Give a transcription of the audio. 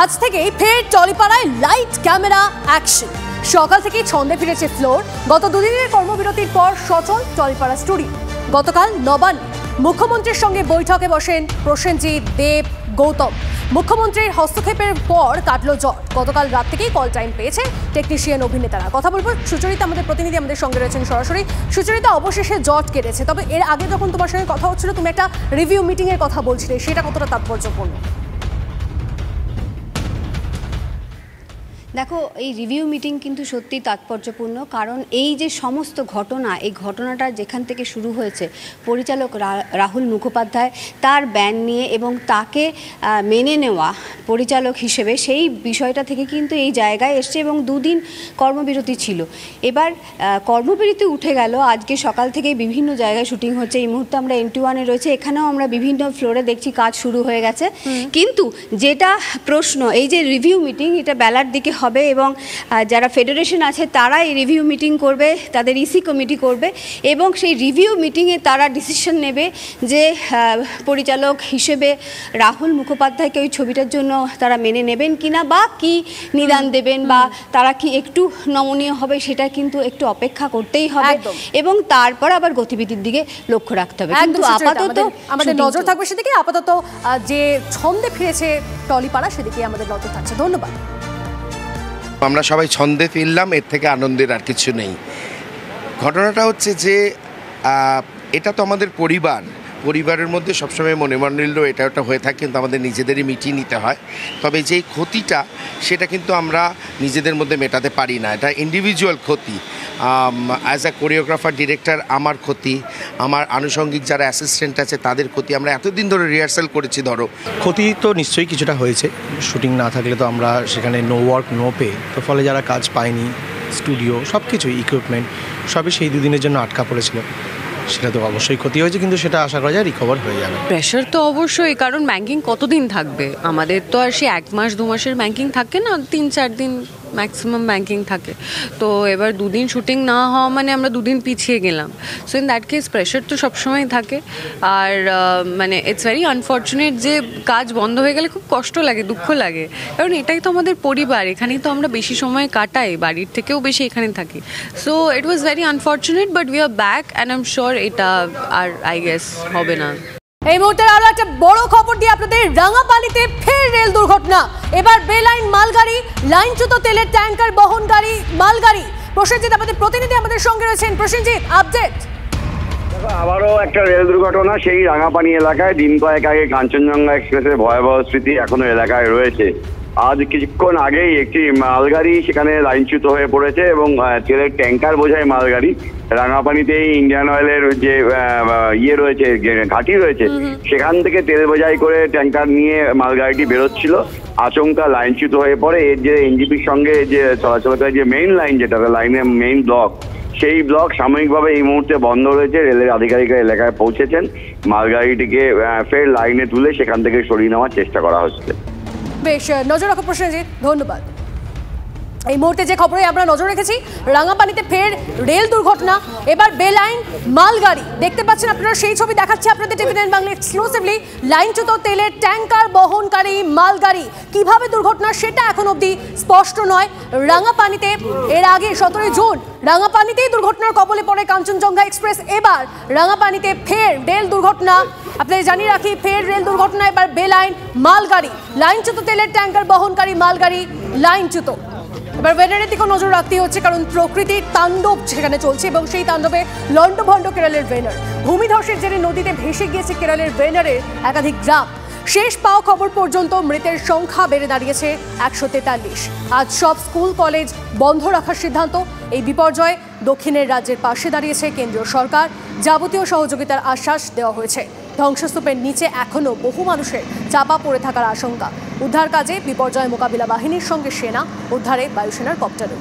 আজ থেকেই ফের টলিপাড়ায় লাইট ক্যামেরা অ্যাকশন। সকাল থেকেই ছন্দে ফিরেছে ফ্লোর। গত দুদিনের কর্মবিরতির পর সচল টলিপাড়া স্টুডিও। গতকাল নবান্নে মুখ্যমন্ত্রীর সঙ্গে বৈঠকে বসেন প্রসেনজিৎ, দেব, গৌতম। মুখ্যমন্ত্রীর হস্তক্ষেপের পর কাটল জ্বর। গতকাল রাত থেকেই কল টাইম পেয়েছে টেকনিশিয়ান অভিনেতারা। কথা বলবো সুচরিতা, আমাদের প্রতিনিধি আমাদের সঙ্গে রয়েছেন সরাসরি। সুচরিতা, অবশেষে জট কেটেছে, তবে এর আগে যখন তোমার সঙ্গে কথা হচ্ছিল তুমি একটা রিভিউ মিটিং এর কথা বলছিলে, সেটা কতটা তাৎপর্যপূর্ণ? দেখো, এই রিভিউ মিটিং কিন্তু সত্যি তাৎপর্যপূর্ণ, কারণ এই যে সমস্ত ঘটনা, এই ঘটনাটা যেখান থেকে শুরু হয়েছে, পরিচালক রাহুল মুখোপাধ্যায় তার ব্যান নিয়ে এবং তাকে মেনে নেওয়া পরিচালক হিসেবে, সেই বিষয়টা থেকে কিন্তু এই জায়গায় এসছে এবং দুদিন কর্মবিরতি ছিল। এবার কর্মবিরতি উঠে গেল, আজকে সকাল থেকে বিভিন্ন জায়গায় শুটিং হচ্ছে। এই মুহূর্তে আমরা NT1-এ রয়েছে, এখানেও আমরা বিভিন্ন ফ্লোরে দেখছি কাজ শুরু হয়ে গেছে। কিন্তু যেটা প্রশ্ন, এই যে রিভিউ মিটিং, এটা বেলার দিকে হবে এবং যারা ফেডারেশন আছে তারা এই রিভিউ মিটিং করবে, তাদের ইসি কমিটি করবে এবং সেই রিভিউ মিটিংয়ে তারা ডিসিশন নেবে যে পরিচালক হিসেবে রাহুল মুখোপাধ্যায়কে ওই ছবিটার জন্য তারা মেনে নেবেন কিনা, বা কি নিদান দেবেন, বা তারা কি একটু নমনীয় হবে, সেটা কিন্তু একটু অপেক্ষা করতেই হবে এবং তারপর আবার গতিবিধির দিকে লক্ষ্য রাখতে হবে। কিন্তু আপাতত আমাদের নজর থাকবে সেদিকে। আপাতত যে ছন্দে ফিরেছে টলিপাড়া, সেদিকে আমাদের নজর থাকছে। ধন্যবাদ। আমরা সবাই ছন্দে ফিরলাম, এর থেকে আনন্দের আর কিছু নেই। ঘটনাটা হচ্ছে যে এটা তো আমাদের পরিবারের মধ্যে সবসময় মনোমালিন্য এটা ওটা হয়ে থাকে, কিন্তু আমাদের নিজেদেরই মিটিয়ে নিতে হয়। তবে যেই ক্ষতিটা, সেটা কিন্তু আমরা নিজেদের মধ্যে মেটাতে পারি না, এটা ইন্ডিভিজুয়াল ক্ষতি। অ্যাজ আ কোরিওগ্রাফার, ডিরেক্টর আমার ক্ষতি, আমার আনুষঙ্গিক যারা অ্যাসিস্ট্যান্ট আছে তাদের ক্ষতি। আমরা এতদিন ধরে রিহার্সাল করেছি, ধরো ক্ষতি তো নিশ্চয়ই কিছুটা হয়েছে। শুটিং না থাকলে তো আমরা সেখানে নো ওয়ার্ক নো পে, তো ফলে যারা কাজ পায়নি, স্টুডিও সব কিছু, ইকুইপমেন্ট সবই সেই দুদিনের জন্য আটকা পড়েছিল, সেটা তো অবশ্যই ক্ষতি হয়েছে, কিন্তু সেটা আশা করা যায় রিকভার হয়ে যাবে। প্রেশার তো অবশ্যই, কারণ ব্যাংকিং কতদিন থাকবে আমাদের, তো আর সে 1 মাস 2 মাসের ব্যাংকিং থাকে না, 3-4 দিন ম্যাক্সিমাম ব্যাংকিং থাকে। তো এবার দুদিন শুটিং না হওয়া মানে আমরা দুদিন পিছিয়ে গেলাম। So in that case pressure তো সবসময় থাকে। আর মানে ইটস ভেরি আনফর্চুনেট যে কাজ বন্ধ হয়ে গেলে খুব কষ্ট লাগে, দুঃখ লাগে, কারণ এটাই তো আমাদের পরিবার, এখানেই তো আমরা বেশি সময় কাটাই, বাড়ির থেকেও বেশি এখানে থাকি। So it was very unfortunate, but we are back and I am sure এটা আর আই গেস হবে না। এই মুহূর্তে আরো একটা বড় খবর দিয়ে আপনাদের। রাঙাপানিতে ফের রেল দুর্ঘটনা। এবার বেলাইন মালগাড়ি, লাইনচ্যুত তেলের ট্যাঙ্কার বহনকারী মালগাড়ি। প্রসেনজিৎ আমাদের প্রতিনিধি আমাদের সঙ্গে রয়েছেন। প্রসেনজিৎ, আপডেট। আবারও একটা রেল দুর্ঘটনা সেই রাঙাপানি এলাকায়। দিন কয়েক আগে কাঞ্চনজঙ্ঘা এক্সপ্রেসের ভয়াবহ স্মৃতি এখনো এলাকায় রয়েছে। আজ কিছুক্ষণ আগেই একটি মালগাড়ি সেখানে লাইনচ্যুত হয়ে পড়েছে এবং তেলের ট্যাঙ্কার বোঝাই মালগাড়ি রাঙাপানিতেই ইন্ডিয়ান অয়েলের যে রয়েছে, ঘাঁটি রয়েছে, সেখান থেকে তেল বোঝাই করে ট্যাঙ্কার নিয়ে মালগাড়িটি বেরোচ্ছিল। আচমকা লাইনচ্যুত হয়ে পড়ে। এর যে এনজিপির সঙ্গে যে চলাচলকারী যে মেইন লাইন, যেটা লাইনের মেইন ব্লক, সেই ব্লক সাময়িকভাবে এই মুহূর্তে বন্ধ রয়েছে। রেলের আধিকারিকরা এলাকায় পৌঁছেছেন, মালগাড়িটিকে ফের লাইনে তুলে সেখান থেকে সরিয়ে নেওয়ার চেষ্টা করা হচ্ছে। বেশ, নজর রাখো প্রসেনজিৎ, ধন্যবাদ। এই মুহূর্তে যে খবরে আমরা নজর রেখেছি, রাঙাপানিতে ফের রেল দুর্ঘটনা। এবার বেলাইন মালগাড়ি, দেখতে পাচ্ছেন আপনারা, সেই ছবি দেখাচ্ছে আপনাদের TVNine বাংলা এক্সক্লুসিভলি। লাইনচ্যুত তেলের ট্যাঙ্কার বহনকারী মালগাড়ি। কিভাবে দুর্ঘটনা সেটা এখন অবধি স্পষ্ট নয়। রাঙাপানিতে এর আগে 17 জুন রাঙাপানিতেই দুর্ঘটনার কবলে পড়ে কাঞ্চনজঙ্ঘা এক্সপ্রেস। এবার রাঙাপানিতে ফের রেল দুর্ঘটনা। আপনাদের জানিয়ে রাখি, ফের রেল দুর্ঘটনা। এবার বেলাইন মালগাড়ি, লাইনচ্যুত তেলের ট্যাঙ্কার বহনকারী মালগাড়ি লাইনচ্যুত। এবার ওয়েদারের দিকে নজর রাখতে হচ্ছে, কারণ প্রকৃতির তাণ্ডব সেখানে চলছে এবং সেই তাণ্ডবে লণ্ডভণ্ড কেরলের ভেনার। ভূমিধসের জেরে নদীতে ভেসে গিয়েছে কেরলের ভেনারের একাধিক গ্রাম। শেষ পাওয়া খবর পর্যন্ত মৃতের সংখ্যা বেড়ে দাঁড়িয়েছে 143। আজ সব স্কুল কলেজ বন্ধ রাখার সিদ্ধান্ত। এই বিপর্যয়ে দক্ষিণের রাজ্যের পাশে দাঁড়িয়েছে কেন্দ্রীয় সরকার। যাবতীয় সহযোগিতার আশ্বাস দেওয়া হয়েছে। ধ্বংসস্তূপের নিচে এখনও বহু মানুষের চাপা পড়ে থাকার আশঙ্কা। উদ্ধার কাজে বিপর্যয় মোকাবিলা বাহিনীর সঙ্গে সেনা, উদ্ধারে বায়ুসেনার কপ্টারও।